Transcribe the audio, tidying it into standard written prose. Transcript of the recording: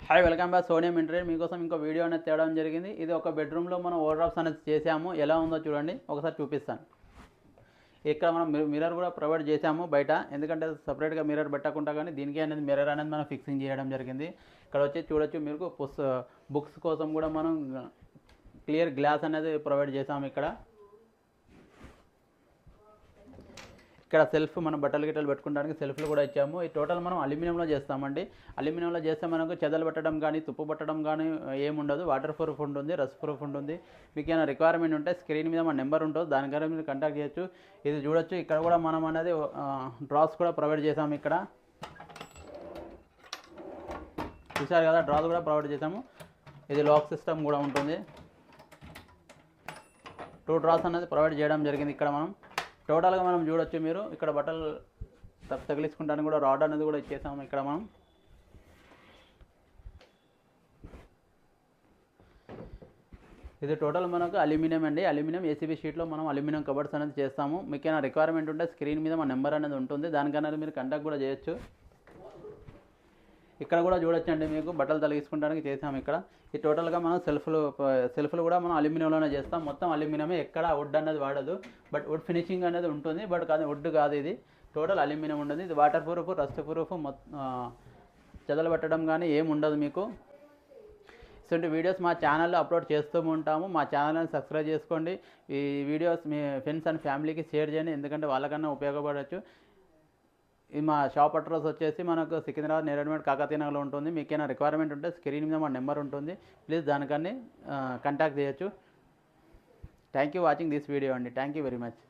Hi welcome back Sonia interview మీకోసం ఇంకో video అనేది తేవడం జరిగింది. ఇది ఒక బెడ్రూమ్లో మనం ఓవర్డ్రాప్స్ అనేది చేసాము. ఎలా ఉందో చూడండి, ఒకసారి చూపిస్తాను. ఇక్కడ మనం మిర్రర్ కూడా ప్రొవైడ్ చేసాము బయట, ఎందుకంటే సపరేట్గా మిర్రర్ పెట్టకుండా కానీ దీనికి అనేది మిర్రర్ అనేది మనం ఫిక్సింగ్ చేయడం జరిగింది. ఇక్కడ వచ్చి చూడొచ్చు మీరు బుక్స్ కోసం కూడా మనం క్లియర్ గ్లాస్ అనేది ప్రొవైడ్ చేసాము. ఇక్కడ సెల్ఫ్ మనం బట్టలు గిట్టలు పెట్టుకోవడానికి సెల్ఫ్లు కూడా ఇచ్చాము. ఈ టోటల్ మనం అల్యూమినియంలో చేస్తామండి. అల్యూమినియంలో చేస్తే మనకు చెదలు పట్టడం కానీ తుప్పు పట్టడం కానీ ఏముండదు. వాటర్ ప్రూఫ్ ఉంటుంది, రస్ట్ ప్రూఫ్ ఉంటుంది. మీకు ఏమైనా రిక్వైర్మెంట్ ఉంటే స్క్రీన్ మీద మన నెంబర్ ఉంటుంది, దానికన్నా మీరు కాంటాక్ట్ చేయొచ్చు. ఇది చూడొచ్చు, ఇక్కడ కూడా మనం అనేది డ్రాస్ కూడా ప్రొవైడ్ చేసాము. ఇక్కడ చూసారు కదా, డ్రాస్ కూడా ప్రొవైడ్ చేసాము. ఇది లాక్ సిస్టమ్ కూడా ఉంటుంది. 2 డ్రాస్ అనేది ప్రొవైడ్ చేయడం జరిగింది. ఇక్కడ మనం టోటల్గా మనం చూడొచ్చు, మీరు ఇక్కడ బట్టలు తగిలించుకుంటానికి కూడా రాడ్ అనేది కూడా ఇచ్చేసాము. ఇక్కడ మనం ఇది టోటల్ మనకు అల్యూమినియం అండి. అల్యూమినియం ఏసీబీ షీట్లో మనం అల్యూమినియం కబర్డ్స్ అనేది చేస్తాము. మీకు ఏమైనా రిక్వైర్మెంట్ ఉంటే స్క్రీన్ మీద మన నెంబర్ అనేది ఉంటుంది, దానికన్నా మీరు కాంటాక్ట్ కూడా చేయొచ్చు. ఇక్కడ కూడా చూడొచ్చండి, మీకు బట్టలు తొలగించుకోవడానికి చేసాము. ఇక్కడ ఈ టోటల్గా మనం సెల్ఫ్లు కూడా మనం అల్యూమినియంలోనే చేస్తాం. మొత్తం అల్యూమినియమే, ఎక్కడ వుడ్ అనేది వాడదు. బట్ వుడ్ ఫినిషింగ్ అనేది ఉంటుంది, బట్ కానీ వుడ్ కాదు, ఇది టోటల్ అల్యూమినియం ఉంటుంది. ఇది వాటర్ ప్రూఫ్, రస్ట్ ప్రూఫ్, చెదలు పెట్టడం కానీ ఏమి ఉండదు మీకు. ఇటువంటి వీడియోస్ మా ఛానల్లో అప్లోడ్ చేస్తూ ఉంటాము. మా ఛానల్ని సబ్స్క్రైబ్ చేసుకోండి. ఈ వీడియోస్ మీ ఫ్రెండ్స్ అండ్ ఫ్యామిలీకి షేర్ చేయండి, ఎందుకంటే వాళ్ళకన్నా ఉపయోగపడవచ్చు. ఇది మా షాప్ అడ్రస్ వచ్చేసి మనకు సికింద్రాబాద్ నేరేడ్మెట్ కాకతీయ నగర్లో ఉంటుంది. మీకు ఏమైనా రిక్వైర్మెంట్ ఉంటే స్క్రీన్ మీద మా నెంబర్ ఉంటుంది, ప్లీజ్ దానికన్నీ కాంటాక్ట్ చేయొచ్చు. Thank you watching this video అండి. Thank you very much.